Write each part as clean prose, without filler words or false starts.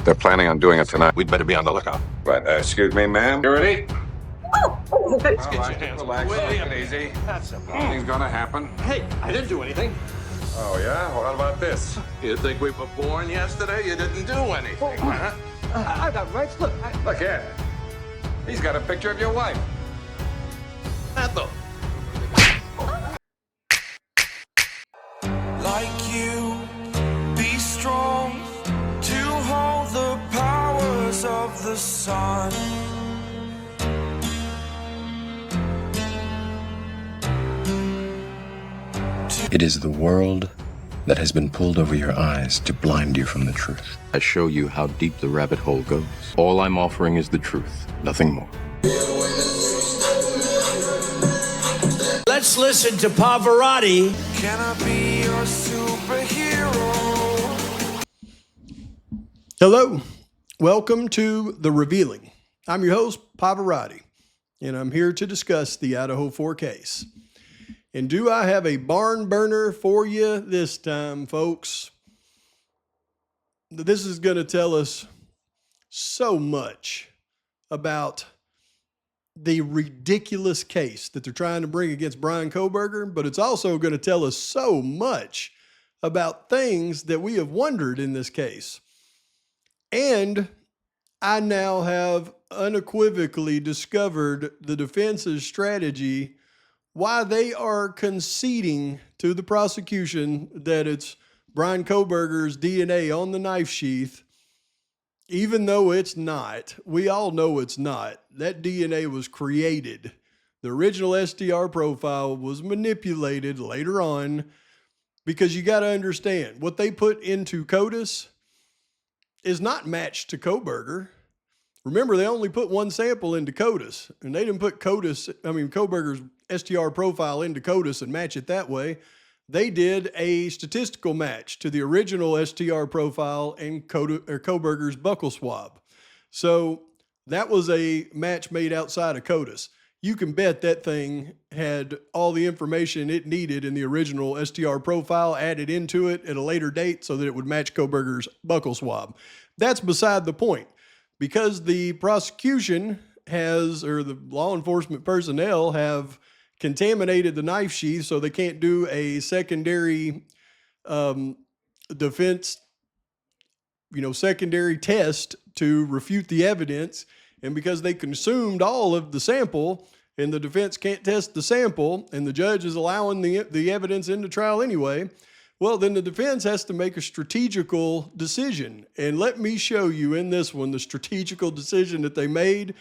They're planning on doing it tonight. We'd better be on the lookout. Right, excuse me, ma'am. You ready? Let's get your hands Relax, way take up. it easy. That's a Nothing's gonna happen. Hey, I didn't do anything. Oh, yeah? Well, how about this? You think we were born yesterday? You didn't do anything, huh? I got rights. Look, Look here. He's got a picture of your wife. Ethel. Like you, be strong to hold the powers of the sun. It is the world that has been pulled over your eyes to blind you from the truth. I show you how deep the rabbit hole goes. All I'm offering is the truth, nothing more. Let's listen to Pavarotti. Can I be your superhero? hello. Welcome to The Revealing. I'm your host, Pavarotti, and I'm here to discuss the Idaho 4 case. And do I have a barn burner for you this time, folks? This is going to tell us so much about the ridiculous case that they're trying to bring against Brian Kohberger, but it's also going to tell us so much about things that we have wondered in this case. And I now have unequivocally discovered the defense's strategy, why they are conceding to the prosecution that it's Brian Kohberger's DNA on the knife sheath, even though it's not. We all know it's not. That DNA was created. The original STR profile was manipulated later on, because you got to understand what they put into CODIS is not matched to Kohberger. Remember, they only put one sample into CODIS, and they didn't put Kohberger's STR profile into CODIS and match it that way. They did a statistical match to the original STR profile and Kohberger's buccal swab. So that was a match made outside of CODIS. You can bet that thing had all the information it needed in the original STR profile added into it at a later date so that it would match Kohberger's buccal swab. That's beside the point. Because the prosecution has, or the law enforcement personnel have contaminated the knife sheath, so they can't do a secondary defense, secondary test to refute the evidence. And because they consumed all of the sample and the defense can't test the sample and the judge is allowing the evidence into trial anyway, well, then the defense has to make a strategical decision. And let me show you in this one the strategical decision that they made.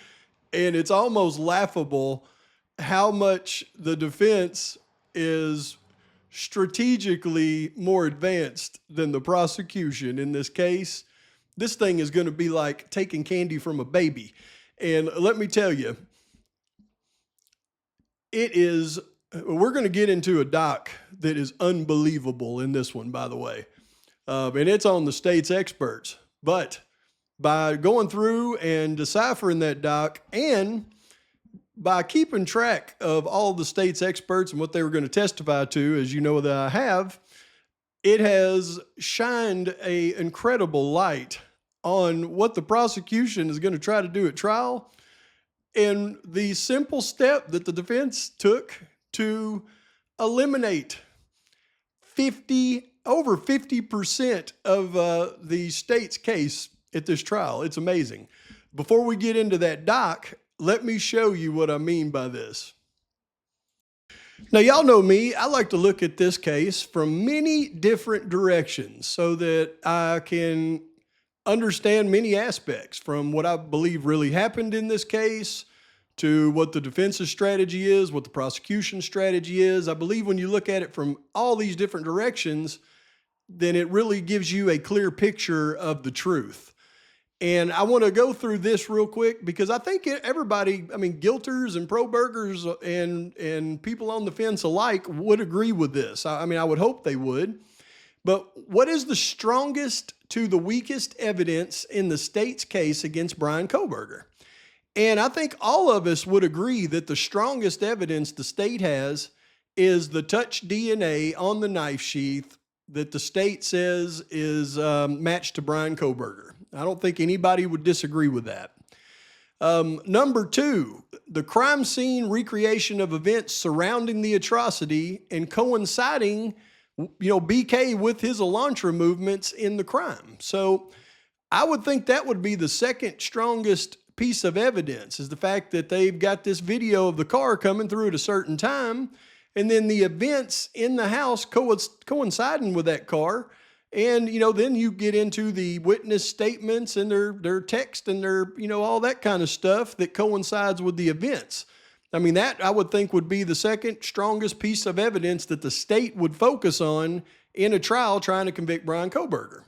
And it's almost laughable how much the defense is strategically more advanced than the prosecution in this case. This thing is going to be like taking candy from a baby. And let me tell you, we're going to get into a doc that is unbelievable in this one, by the way. And it's on the state's experts. But by going through and deciphering that doc, and by keeping track of all the state's experts and what they were going to testify to, as you know that I have, it has shined an incredible light on what the prosecution is going to try to do at trial, and the simple step that the defense took to eliminate over 50% of the state's case at this trial. It's amazing. Before we get into that doc, let me show you what I mean by this. Now, y'all know me. I like to look at this case from many different directions so that I can understand many aspects, from what I believe really happened in this case to what the defense's strategy is, what the prosecution's strategy is. I believe when you look at it from all these different directions, then it really gives you a clear picture of the truth. And I want to go through this real quick because I think everybody, guilters and pro-burgers and people on the fence alike would agree with this. I would hope they would. But what is the strongest to the weakest evidence in the state's case against Brian Kohberger? And I think all of us would agree that the strongest evidence the state has is the touch DNA on the knife sheath that the state says is matched to Brian Kohberger. I don't think anybody would disagree with that. Number two, the crime scene recreation of events surrounding the atrocity and coinciding, BK with his Elantra movements in the crime. So I would think that would be the second strongest piece of evidence, is the fact that they've got this video of the car coming through at a certain time, and then the events in the house coinciding with that car. And, then you get into the witness statements and their text and their, all that kind of stuff that coincides with the events. I mean, that I would think would be the second strongest piece of evidence that the state would focus on in a trial trying to convict Brian Kohberger.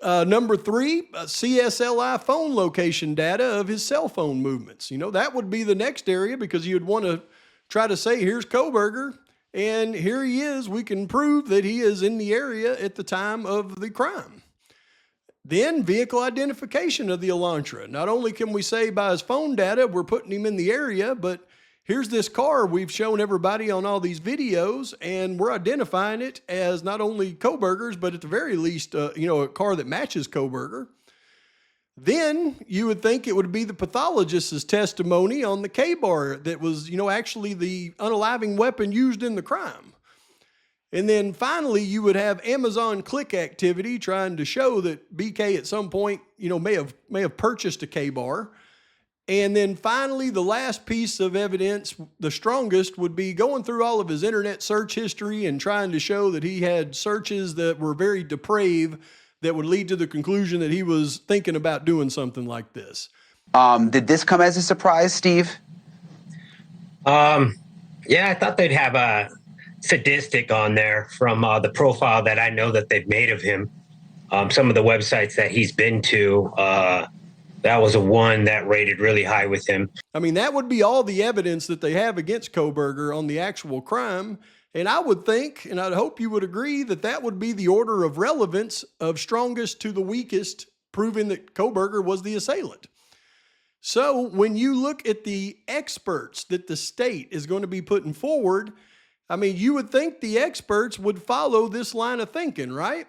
Number three, CSLI phone location data of his cell phone movements. That would be the next area, because you'd want to try to say, here's Kohberger, and here he is. We can prove that he is in the area at the time of the crime. Then vehicle identification of the Elantra. Not only can we say by his phone data we're putting him in the area, but here's this car we've shown everybody on all these videos, and we're identifying it as not only Kohberger's, but at the very least, a car that matches Kohberger. Then you would think it would be the pathologist's testimony on the K-bar that was, actually the unaliving weapon used in the crime. And then finally, you would have Amazon click activity trying to show that BK at some point, may have purchased a K-bar. And then finally, the last piece of evidence, the strongest, would be going through all of his internet search history and trying to show that he had searches that were very depraved, that would lead to the conclusion that he was thinking about doing something like this. Did this come as a surprise, Steve? Yeah, I thought they'd have a sadistic on there from the profile that I know that they've made of him. Some of the websites that he's been to, that was a one that rated really high with him. I mean, that would be all the evidence that they have against Kohberger on the actual crime. And I would think, and I'd hope you would agree, that that would be the order of relevance of strongest to the weakest, proving that Kohberger was the assailant. So when you look at the experts that the state is going to be putting forward, I mean, you would think the experts would follow this line of thinking, right?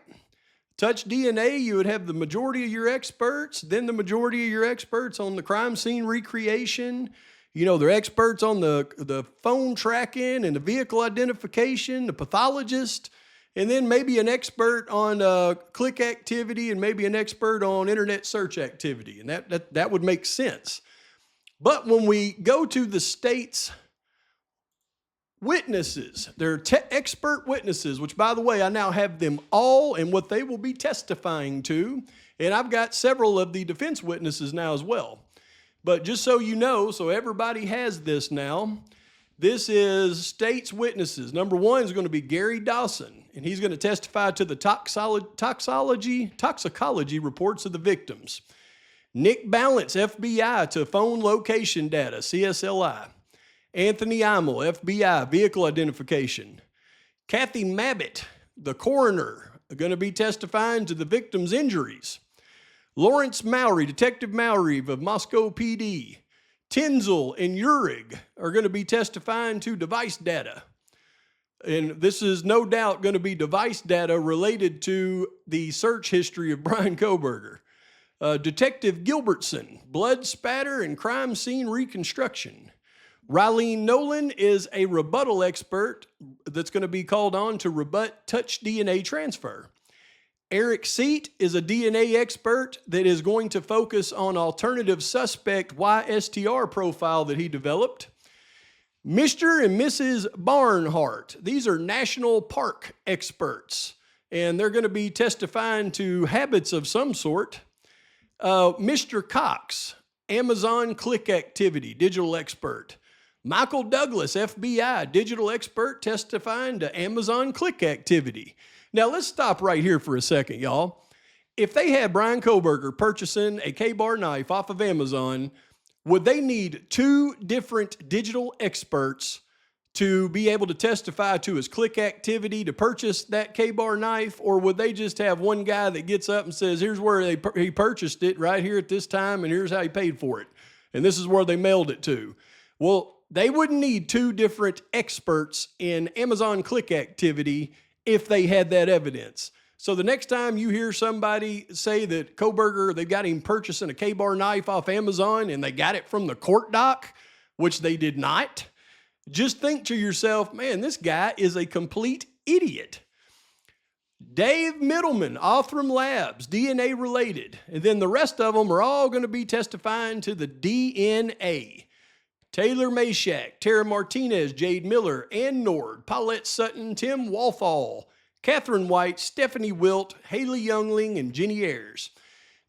Touch DNA, you would have the majority of your experts, then the majority of your experts on the crime scene recreation. They're experts on the phone tracking and the vehicle identification, the pathologist, and then maybe an expert on click activity and maybe an expert on internet search activity. And that would make sense. But when we go to the state's witnesses, they're expert witnesses, which, by the way, I now have them all and what they will be testifying to. And I've got several of the defense witnesses now as well. But just so you know, so everybody has this now, this is state's witnesses. Number one is going to be Gary Dawson, and he's going to testify to the toxicology reports of the victims. Nick Balance, FBI, to phone location data, CSLI. Anthony Imel, FBI, vehicle identification. Kathy Mabbitt, the coroner, are going to be testifying to the victim's injuries. Lawrence Mowry, Detective Mowry of Moscow PD. Tinzel and Urig are going to be testifying to device data. And this is no doubt going to be device data related to the search history of Brian Kohberger. Detective Gilbertson, blood spatter and crime scene reconstruction. Rylene Nolan is a rebuttal expert that's going to be called on to rebut touch DNA transfer. Eric Seat is a DNA expert that is going to focus on alternative suspect YSTR profile that he developed. Mr. and Mrs. Barnhart, these are national park experts, and they're going to be testifying to habits of some sort. Mr. Cox, Amazon click activity, digital expert. Michael Douglas, FBI, digital expert, testifying to Amazon click activity. Now, let's stop right here for a second, y'all. If they had Brian Kohberger purchasing a K-bar knife off of Amazon, would they need two different digital experts to be able to testify to his click activity to purchase that K-bar knife? Or would they just have one guy that gets up and says, here's where he purchased it right here at this time, and here's how he paid for it, and this is where they mailed it to? Well, they wouldn't need two different experts in Amazon click activity if they had that evidence. So the next time you hear somebody say that Kohberger, they've got him purchasing a K-bar knife off Amazon and they got it from the court dock, which they did not, just think to yourself, man, this guy is a complete idiot. Dave Middleman, Othram Labs, DNA related. And then the rest of them are all going to be testifying to the DNA. Taylor Mashak, Tara Martinez, Jade Miller, Ann Nord, Paulette Sutton, Tim Walthall, Catherine White, Stephanie Wilt, Haley Youngling, and Jenny Ayers.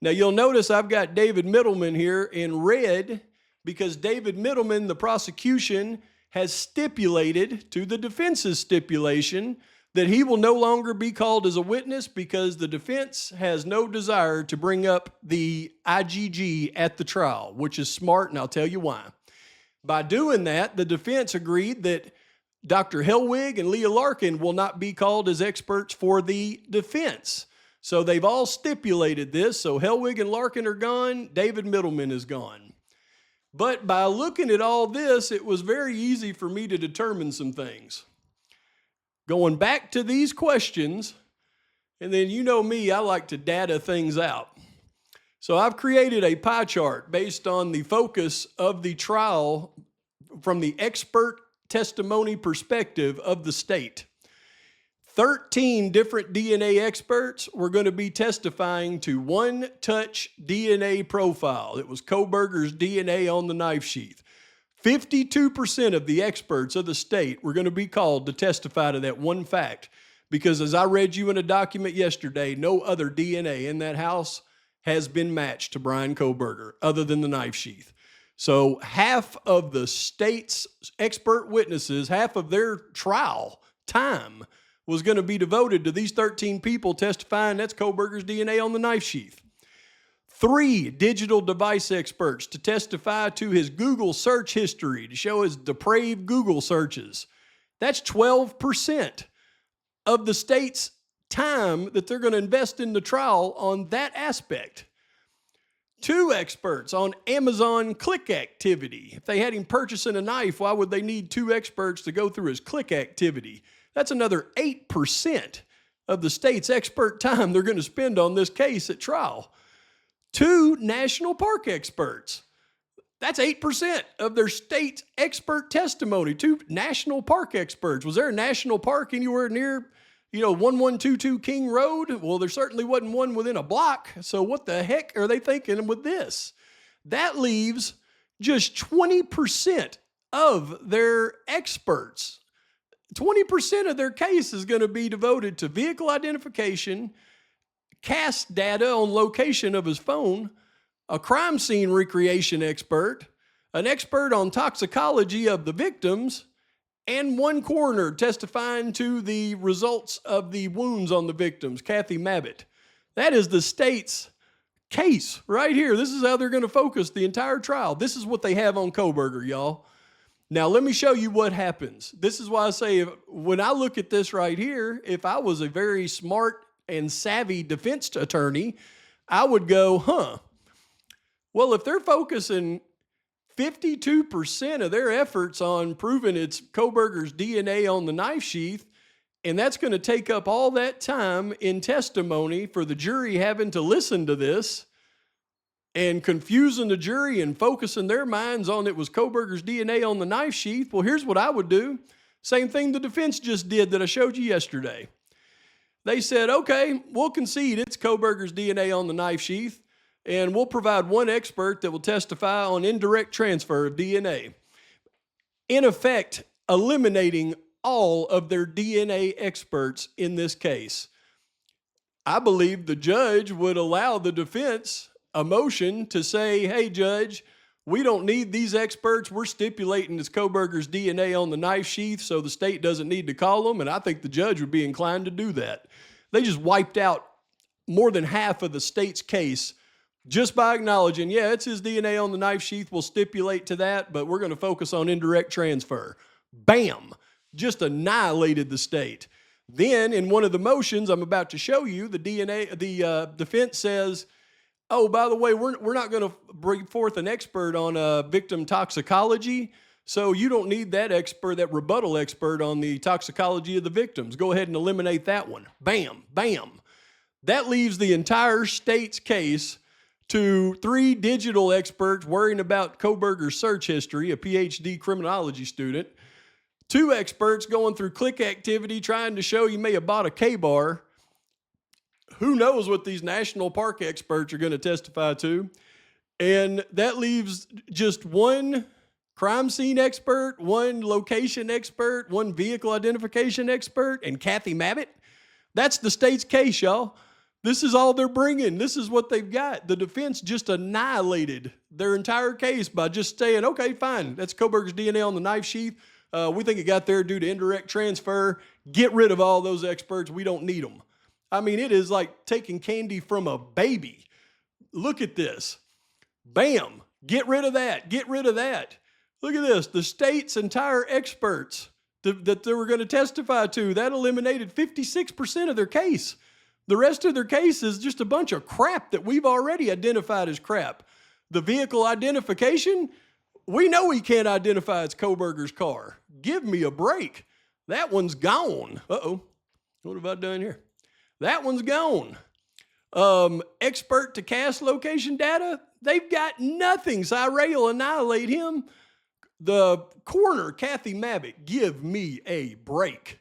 Now you'll notice I've got David Middleman here in red because David Middleman, the prosecution, has stipulated to the defense's stipulation that he will no longer be called as a witness because the defense has no desire to bring up the IGG at the trial, which is smart, and I'll tell you why. By doing that, the defense agreed that Dr. Hellwig and Leah Larkin will not be called as experts for the defense. So they've all stipulated this. So Hellwig and Larkin are gone. David Middleman is gone. But by looking at all this, it was very easy for me to determine some things. Going back to these questions, and then you know me, I like to data things out. So I've created a pie chart based on the focus of the trial from the expert testimony perspective of the state. 13 different DNA experts were going to be testifying to one touch DNA profile. It was Kohberger's DNA on the knife sheath. 52% of the experts of the state were going to be called to testify to that one fact. Because as I read you in a document yesterday, no other DNA in that house has been matched to Brian Kohberger other than the knife sheath. So half of the state's expert witnesses, half of their trial time was going to be devoted to these 13 people testifying that's Kohberger's DNA on the knife sheath. 3 digital device experts to testify to his Google search history to show his depraved Google searches. That's 12% of the state's time that they're going to invest in the trial on that aspect. 2 experts on Amazon click activity. If they had him purchasing a knife, why would they need 2 experts to go through his click activity? That's another 8% of the state's expert time they're going to spend on this case at trial. 2 national park experts. That's 8% of their state expert testimony. 2 national park experts. Was there a national park anywhere near 1122 King Road? Well, there certainly wasn't one within a block. So what the heck are they thinking with this? That leaves just 20% of their experts. 20% of their case is going to be devoted to vehicle identification, cast data on location of his phone, a crime scene recreation expert, an expert on toxicology of the victims, and 1 coroner testifying to the results of the wounds on the victims, Kathy Mabbitt. That is the state's case right here. This is how they're going to focus the entire trial. This is what they have on Kohberger, y'all. Now, let me show you what happens. This is why I say when I look at this right here, if I was a very smart and savvy defense attorney, I would go, well, if they're focusing 52% of their efforts on proving it's Kohberger's DNA on the knife sheath, and that's going to take up all that time in testimony for the jury having to listen to this and confusing the jury and focusing their minds on it was Kohberger's DNA on the knife sheath. Well, here's what I would do. Same thing the defense just did that I showed you yesterday. They said, okay, we'll concede it's Kohberger's DNA on the knife sheath, and we'll provide 1 expert that will testify on indirect transfer of DNA. In effect, eliminating all of their DNA experts in this case. I believe the judge would allow the defense a motion to say, hey, judge, we don't need these experts. We're stipulating it's Kohberger's DNA on the knife sheath, so the state doesn't need to call them, and I think the judge would be inclined to do that. They just wiped out more than half of the state's case just by acknowledging, yeah, it's his DNA on the knife sheath. We'll stipulate to that, but we're going to focus on indirect transfer. Bam! Just annihilated the state. Then, in one of the motions I'm about to show you, the defense says, oh, by the way, we're not going to bring forth an expert on victim toxicology, so you don't need that expert, that rebuttal expert on the toxicology of the victims. Go ahead and eliminate that one. Bam, bam. That leaves the entire state's case to 3 digital experts worrying about Koberger's search history, a PhD criminology student, 2 experts going through click activity trying to show you may have bought a K-bar. Who knows what these national park experts are going to testify to? And that leaves just 1 crime scene expert, 1 location expert, 1 vehicle identification expert, and Kathy Mabbitt. That's the state's case, y'all. This is all they're bringing. This is what they've got. The defense just annihilated their entire case by just saying, okay, fine, that's Koberger's DNA on the knife sheath. We think it got there due to indirect transfer. Get rid of all those experts. We don't need them. I mean, it is like taking candy from a baby. Look at this. Bam. Get rid of that. Get rid of that. Look at this. The state's entire experts that they were going to testify to, that eliminated 56% of their case. The rest of their case is just a bunch of crap that we've already identified as crap. The vehicle identification, we know he can't identify it's Koberger's car. Give me a break. That one's gone. Uh-oh. What have I done here? That one's gone. Expert to cast location data, they've got nothing. Cyril will annihilate him. The coroner, Kathy Mabbitt, give me a break.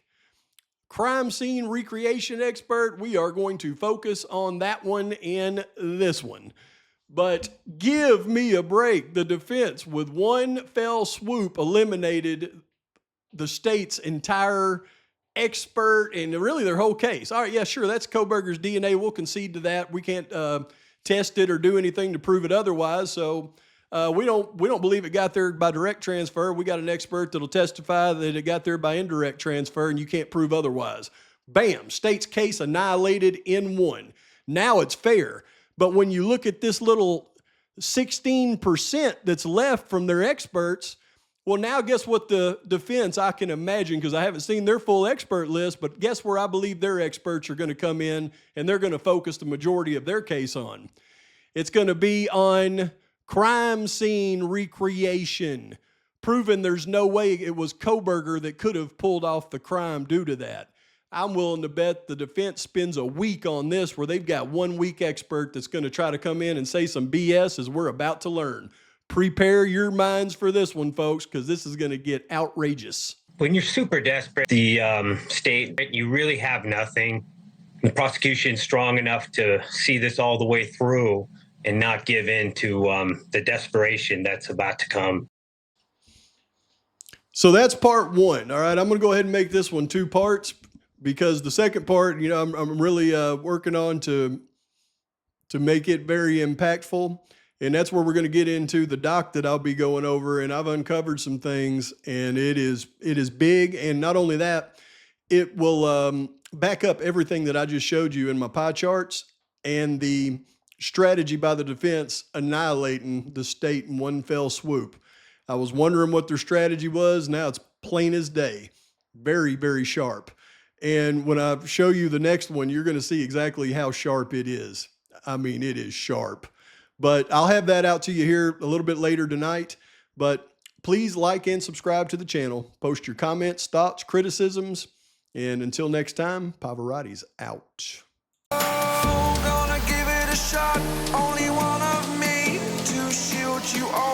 Crime scene recreation expert, we are going to focus on that one and this one. But give me a break. The defense, with one fell swoop, eliminated the state's entire expert and really their whole case. All right, yeah, sure, that's Koberger's DNA. We'll concede to that. We can't test it or do anything to prove it otherwise. So we don't believe it got there by direct transfer. We got an expert that'll testify that it got there by indirect transfer, and you can't prove otherwise. Bam, state's case annihilated in one. Now it's fair. But when you look at this little 16% that's left from their experts, well, now guess what the defense, I can imagine, because I haven't seen their full expert list, but guess where I believe their experts are going to come in and they're going to focus the majority of their case on. It's going to be on crime scene recreation, proving there's no way it was Koberger that could have pulled off the crime due to that. I'm willing to bet the defense spends a week on this where they've got 1 week expert that's going to try to come in and say some BS as we're about to learn. Prepare your minds for this one, folks, because this is going to get outrageous. When you're super desperate, the state, you really have nothing. The prosecution's strong enough to see this all the way through and not give in to the desperation that's about to come. So that's part 1. All right, I'm going to go ahead and make this one 2 parts because the second part, you know, I'm really working on to make it very impactful. And that's where we're going to get into the doc that I'll be going over. And I've uncovered some things, and it is big. And not only that, it will back up everything that I just showed you in my pie charts and the strategy by the defense annihilating the state in one fell swoop. I was wondering what their strategy was. Now it's plain as day. Very, very sharp. And when I show you the next one, you're going to see exactly how sharp it is. I mean, it is sharp. But I'll have that out to you here a little bit later tonight. But please like and subscribe to the channel. Post your comments, thoughts, criticisms. And until next time, Pavarotti's out. Oh, gonna give it a shot. Only one of me to shield you all.